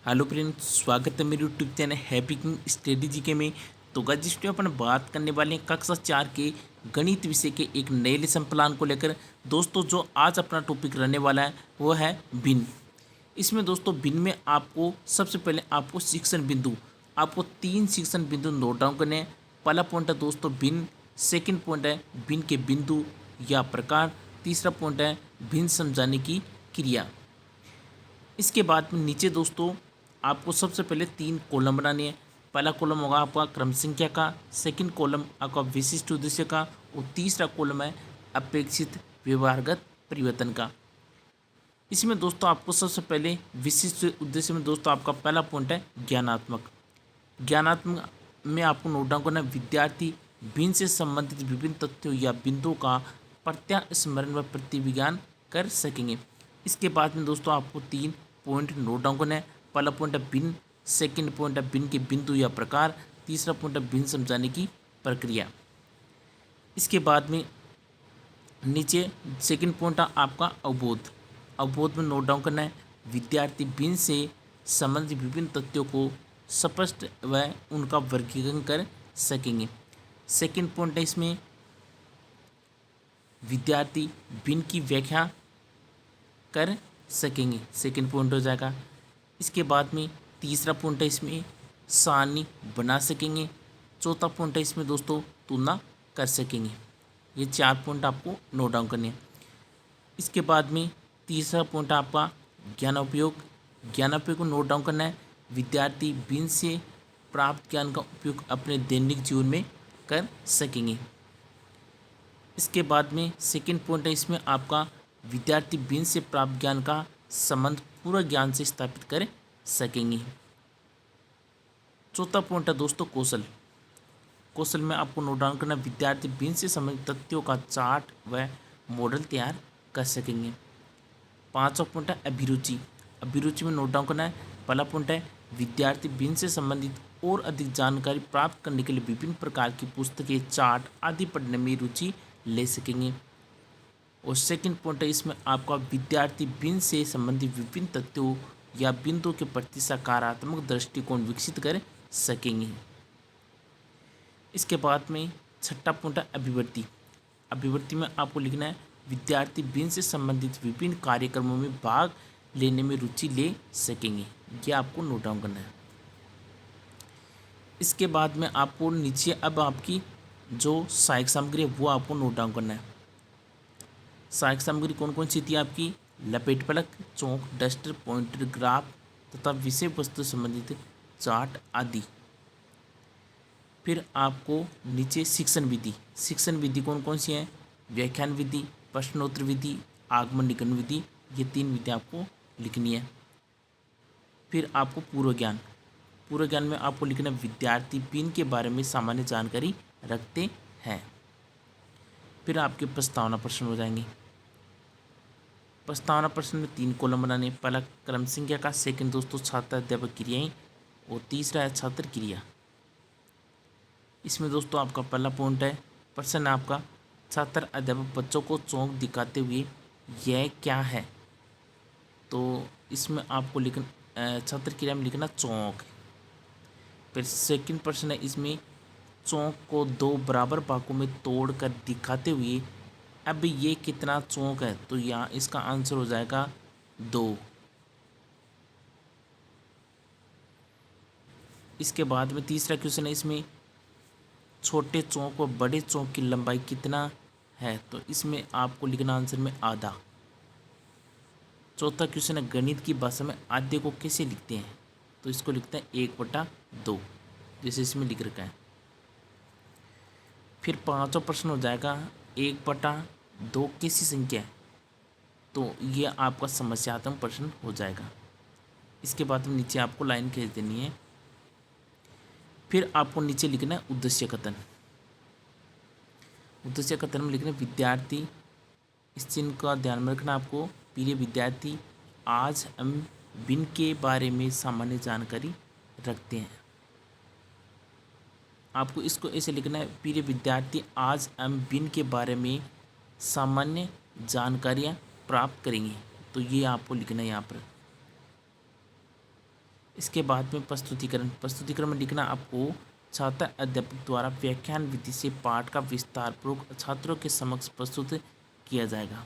Hello friends, स्वागत है मेरे YouTube channel happy king study GK में। तो गाइस जिस पे अपन बात करने वाले हैं कक्षा 4 के गणित विषय के एक नए लेसन प्लान को लेकर। दोस्तों जो आज अपना टॉपिक रहने वाला है वो है भिन्न। इसमें दोस्तों भिन्न में आपको सबसे पहले आपको शिक्षण बिंदु, आपको 3 शिक्षण बिंदु नोट डाउन करने हैं। पहला पॉइंट है दोस्तों भिन्न, सेकंड पॉइंट है भिन्न के बिंदु या प्रकार, तीसरा पॉइंट है भिन्न समझाने की क्रिया। इसके बाद में नीचे दोस्तों आपको सबसे पहले 3 कॉलम बनाने हैं। पहला कॉलम होगा आपका क्रम संख्या का, सेकंड कॉलम आपका विशिष्ट उद्देश्य का और तीसरा कॉलम है अपेक्षित व्यवहारगत परिवर्तन का। इसमें दोस्तों आपको सबसे पहले विशिष्ट उद्देश्य में दोस्तों आपका पहला पॉइंट है ज्ञानात्मक। ज्ञानात्मक में आपको नोट डाउन करना है, विद्यार्थी भिन्न से संबंधित विभिन्न तथ्यों या बिंदुओं का प्रत्यास्मरण व प्रतिविज्ञान कर सकेंगे। इसके बाद में दोस्तों आपको 3 पॉइंट नोट डाउन करना है। पहला पॉइंट है भिन्न, सेकंड पॉइंट है भिन्न के बिंदु या प्रकार, तीसरा पॉइंट है भिन्न समझाने की प्रक्रिया। इसके बाद में नीचे सेकंड पॉइंट है आपका अवबोध। अवबोध में नोट डाउन करना है, विद्यार्थी भिन्न से संबंधित विभिन्न तथ्यों को स्पष्ट व उनका वर्गीकरण कर सकेंगे। सेकंड पॉइंट है इसमें विद्यार्थी भिन्न की व्याख्या कर सकेंगे, सेकंड पॉइंट हो जाएगा। इसके बाद में तीसरा पॉइंट है इसमें सारणी बना सकेंगे। चौथा पॉइंट है इसमें दोस्तों तुलना कर सकेंगे। ये 4 पॉइंट आपको नोट डाउन करने हैं। इसके बाद में तीसरा पॉइंट आपका ज्ञानोपयोग। ज्ञानोपयोग को नोट डाउन करना है, विद्यार्थी भिन्न से प्राप्त ज्ञान का उपयोग अपने दैनिक जीवन में कर सकेंगे। इसके बाद में सेकंड पॉइंट है इसमें आपका विद्यार्थी भिन्न से प्राप्त ज्ञान का संबंध पूर्व ज्ञान से स्थापित कर सकेंगे। चौथा पॉइंट है दोस्तों कौशल। कौशल में आपको नोट डाउन करना, विद्यार्थी भिन्न से संबंधित तथ्यों का चार्ट व मॉडल तैयार कर सकेंगे। पांचवा पॉइंट है अभिरुचि। अभिरुचि में नोट डाउन करना है, पहला पॉइंट है विद्यार्थी भिन्न से संबंधित और अधिक जानकारी प्राप्त करने के लिए विभिन्न प्रकार की पुस्तकें, चार्ट आदि पढ़ने में रुचि ले सकेंगे। और सेकंड पॉइंट है इसमें आपका विद्यार्थी भिन्न से संबंधित विभिन्न तथ्यों या बिंदुओं के प्रति सकारात्मक दृष्टिकोण विकसित कर सकेंगे। इसके बाद में छठा पॉइंट है अभिवृत्ति। अभिवृत्ति में आपको लिखना है, विद्यार्थी भिन्न से संबंधित विभिन्न कार्यक्रमों में भाग लेने में रुचि ले सकेंगे। यह आपको नोट डाउन करना है। इसके बाद में आपको नीचे अब आपकी जो सहायक सामग्री है वो आपको नोट डाउन करना है। सहायक सामग्री कौन कौन सी थी आपकी, लपेट फलक, चौक, डस्टर, पॉइंटर, ग्राफ तथा विषय वस्तु संबंधित चार्ट आदि। फिर आपको नीचे शिक्षण विधि। शिक्षण विधि कौन कौन सी है, व्याख्यान विधि, प्रश्नोत्तर विधि, आगमन निगमन विधि। ये 3 विधि आपको लिखनी है। फिर आपको पूर्व ज्ञान। पूर्व ज्ञान में आपको लिखना है, विद्यार्थी भिन्न के बारे में सामान्य जानकारी रखते हैं। फिर आपके प्रस्तावना प्रश्न हो जाएंगे। प्रस्तावना प्रश्न में 3 कॉलम बनाने, पहला क्रम संख्या का, सेकंड दोस्तों छात्र अध्यापक क्रियाएं और तीसरा है छात्र क्रिया। इसमें दोस्तों आपका पहला पॉइंट है, प्रश्न आपका छात्र अध्यापक बच्चों को चौक दिखाते हुए यह क्या है। तो इसमें आपको लिखना छात्र क्रिया में लिखना चौक। फिर सेकंड प्रश्न है इसमें चौक को 2 बराबर भागों में तोड़कर दिखाते हुए अब ये कितना चौक है, तो यहाँ इसका आंसर हो जाएगा 2। इसके बाद में तीसरा क्वेश्चन है इसमें छोटे चौक व बड़े चौक की लंबाई कितना है, तो इसमें आपको लिखना आंसर में आधा। चौथा क्वेश्चन है गणित की भाषा में आधे को कैसे लिखते हैं, तो इसको लिखते हैं 1/2, जैसे इसमें लिख रखा है। फिर पांचवा प्रश्न हो जाएगा 1/2 कैसी संख्या है, तो ये आपका समस्यात्मक प्रश्न हो जाएगा। इसके बाद में नीचे आपको लाइन खींच देनी है। फिर आपको नीचे लिखना है उद्देश्य कथन। उद्देश्य कथन में लिखना है, विद्यार्थी, इस चिन्ह का ध्यान में रखना आपको, प्रिय विद्यार्थी आज हम भिन्न के बारे में सामान्य जानकारी रखते हैं। आपको इसको ऐसे लिखना है, प्रिय विद्यार्थी आज हम भिन्न के बारे में सामान्य जानकारियाँ प्राप्त करेंगे। तो ये आपको लिखना है यहाँ पर। इसके बाद में प्रस्तुतिकरण में लिखना आपको छात्र अध्यापक द्वारा व्याख्यान विधि से पाठ का विस्तार पूर्वक छात्रों के समक्ष प्रस्तुत किया जाएगा।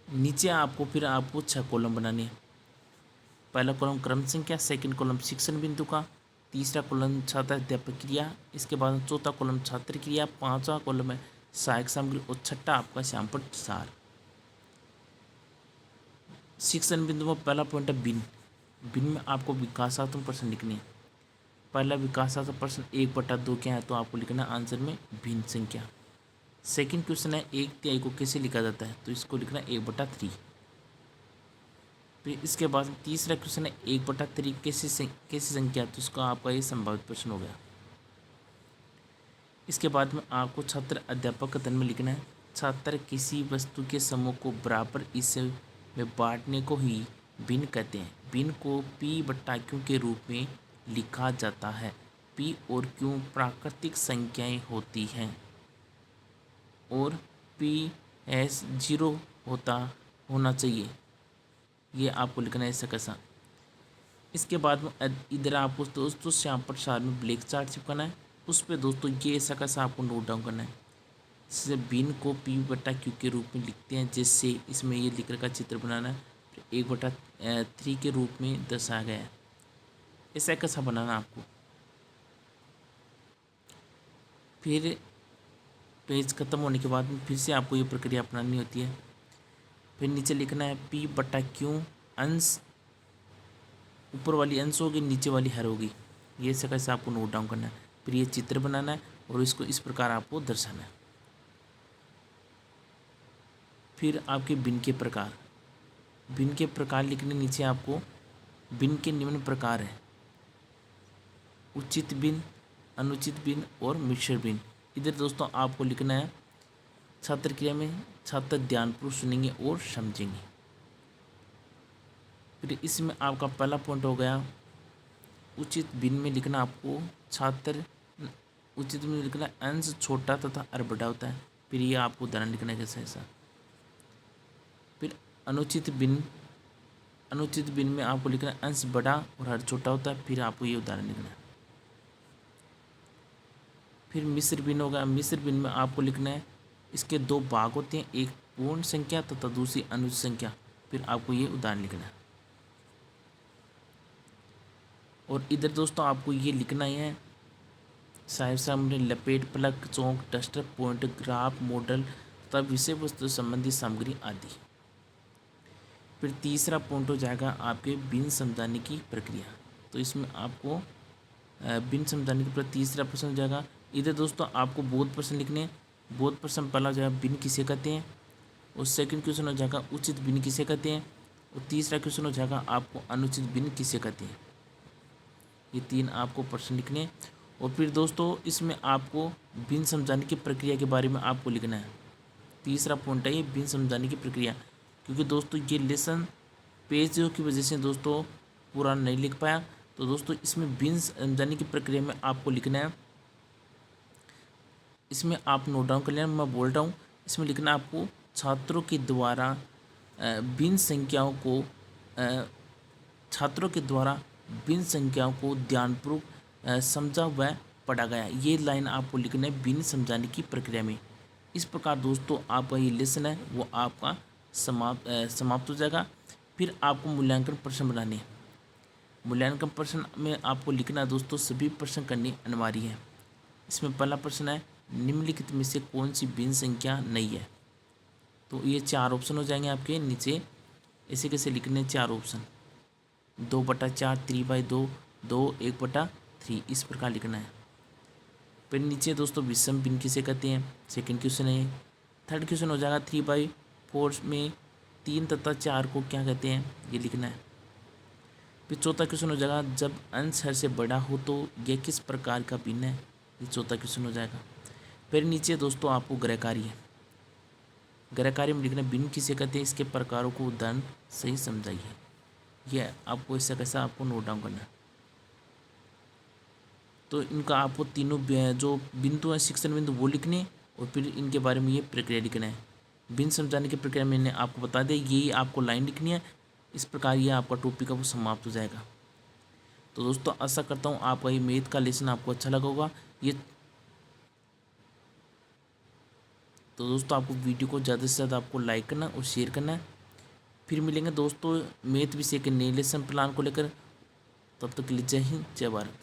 नीचे आपको 6 कॉलम बनाने हैं। पहला कॉलम क्रम संख्या, सेकंड कॉलम शिक्षण बिंदु का, तीसरा कॉलम छात्र अध्यापक क्रिया, इसके बाद चौथा कॉलम छात्र क्रिया, पांचवा कॉलम है सहायक सामग्री और छठा आपका श्यामपट्ट सार। शिक्षण बिंदु में पहला पॉइंट है भिन्न। भिन्न में आपको विकासात्मक प्रश्न लिखने हैं। पहला विकासात्मक प्रश्न 1/2 क्या है, तो आपको लिखना आंसर में भिन्न संख्या। सेकंड क्वेश्चन है 1/3 को कैसे लिखा जाता है, तो इसको लिखना 1/3। फिर इसके बाद तीसरा क्वेश्चन है 1/3 कैसी संख्या, तो इसका आपका ये संभावित प्रश्न हो गया। इसके बाद में आपको छात्र अध्यापक कथन में लिखना है छात्र किसी वस्तु के समूह को बराबर हिस्से में बांटने को ही भिन्न कहते हैं। भिन्न को p/q के रूप में लिखा जाता है। p और q प्राकृतिक संख्याएं होती हैं और p s 0 होना चाहिए। ये आपको लिखना है ऐसा कैसा। इसके बाद में इधर आपको दोस्तों श्यामपट्ट सार में ब्लैक चार्ट चिपकाना है। उस पर दोस्तों ये ऐसा कैसा आपको नोट डाउन करना है। इससे भिन्न को p/q के रूप में लिखते हैं, जैसे इसमें ये लिख का चित्र बनाना है। 1/3 के रूप में दर्शाया गया है। ऐसा कैसा बनाना आपको। फिर पेज खत्म होने के बाद में फिर से आपको ये प्रक्रिया अपनानी होती है। फिर नीचे लिखना है p/q अंश, ऊपर वाली अंश होगी, नीचे वाली हर होगी। ये ऐसा कैसे आपको नोट डाउन करना है। फिर ये चित्र बनाना है और इसको इस प्रकार आपको दर्शाना है। फिर आपके भिन्न के प्रकार, भिन्न के प्रकार लिखने नीचे आपको भिन्न के निम्न प्रकार है उचित भिन्न, अनुचित भिन्न और मिश्र भिन्न। इधर दोस्तों आपको लिखना है छात्र क्रिया में छात्र ध्यानपूर्वक सुनेंगे और समझेंगे। फिर इसमें आपका पहला पॉइंट हो गया उचित भिन्न में लिखना आपको छात्र उचित भिन्न लिखना अंश छोटा तथा हर बड़ा होता है। फिर ये आपको उदाहरण लिखना है कैसा ऐसा। फिर अनुचित भिन्न में आपको लिखना है अंश बड़ा और हर छोटा होता है। फिर आपको ये उदाहरण लिखना है। फिर मिश्र भिन्न होगा। मिश्र भिन्न में आपको लिखना है इसके 2 भाग होते हैं, एक पूर्ण संख्या तथा दूसरी अनुचित संख्या। फिर आपको ये उदाहरण लिखना है। और इधर दोस्तों आपको ये लिखना ही है सहायक सामग्री लपेट, प्लग, चौक, डस्टर, पॉइंट, ग्राफ, मॉडल तथा विषय वस्तु संबंधी सामग्री आदि। फिर तीसरा पॉइंट हो जाएगा आपके भिन्न समझाने की प्रक्रिया। तो इसमें आपको भिन्न समझाने की तीसरा प्रश्न हो जाएगा। इधर दोस्तों आपको बोध प्रश्न लिखने हैं। बोध प्रश्न पहला हो जाएगा भिन्न किसे कहते हैं, और सेकंड क्वेश्चन हो जाएगा उचित भिन्न किसे कहते हैं, और तीसरा क्वेश्चन हो जाएगा आपको अनुचित भिन्न किसे कहते हैं। ये 3 आपको प्रश्न लिखने हैं। और फिर दोस्तों इसमें आपको भिन्न समझाने की प्रक्रिया के बारे में आपको लिखना है। तीसरा पॉइंट है ये भिन्न समझाने की प्रक्रिया, क्योंकि दोस्तों ये लेसन पेज की वजह से दोस्तों पूरा नहीं लिख पाया। तो दोस्तों इसमें भिन्न समझाने की प्रक्रिया में आपको लिखना है, इसमें आप नोट डाउन कर लेना, मैं बोल रहा हूँ। इसमें लिखना आपको छात्रों के द्वारा भिन्न संख्याओं को ध्यानपूर्वक समझा व पढ़ा गया। ये लाइन आपको लिखना है भिन्न समझाने की प्रक्रिया में। इस प्रकार दोस्तों आपका ये लेसन है वो आपका समाप्त हो जाएगा। फिर आपको मूल्यांकन प्रश्न बनाने हैं। मूल्यांकन प्रश्न में आपको लिखना दोस्तों सभी प्रश्न करने अनिवार्य है। इसमें पहला प्रश्न है निम्नलिखित में से कौन सी भिन्न संख्या नहीं है। तो ये 4 ऑप्शन हो जाएंगे आपके नीचे। ऐसे कैसे लिखने 4 ऑप्शन 2/4, 3/2, 2, 1/3 इस प्रकार लिखना है। फिर नीचे दोस्तों विषम भिन्न किसे कहते हैं, सेकंड क्वेश्चन है। थर्ड क्वेश्चन हो जाएगा 3/4 में 3 तथा 4 को क्या कहते हैं, ये लिखना है। फिर चौथा क्वेश्चन हो जाएगा जब अंश हर से बड़ा हो तो यह किस प्रकार का भिन्न है, ये चौथा क्वेश्चन हो जाएगा। फिर नीचे दोस्तों आपको गृहकार्य है। गृहकार्य में लिखना भिन्न किसे कहते हैं, इसके प्रकारों को उदाहरण सही समझाइए। यह आपको इससे कैसा आपको नोट डाउन करना है। तो इनका आपको तीनों जो बिंदु हैं शिक्षण बिंदु वो लिखने, और फिर इनके बारे में ये प्रक्रिया लिखना है। भिन्न समझाने की प्रक्रिया मैंने आपको बता दिया, यही आपको लाइन लिखनी है। इस प्रकार ये आपका टॉपिक है वो समाप्त हो जाएगा। तो दोस्तों आशा करता हूँ आपका ये मैथ का लेसन आपको अच्छा लगा होगा। ये तो दोस्तों आपको वीडियो को ज़्यादा से ज़्यादा आपको लाइक करना और शेयर करना है। फिर मिलेंगे दोस्तों मैथ विषय के नए लेसन प्लान को लेकर। तब तक के लिए जय हिंद जय भारत।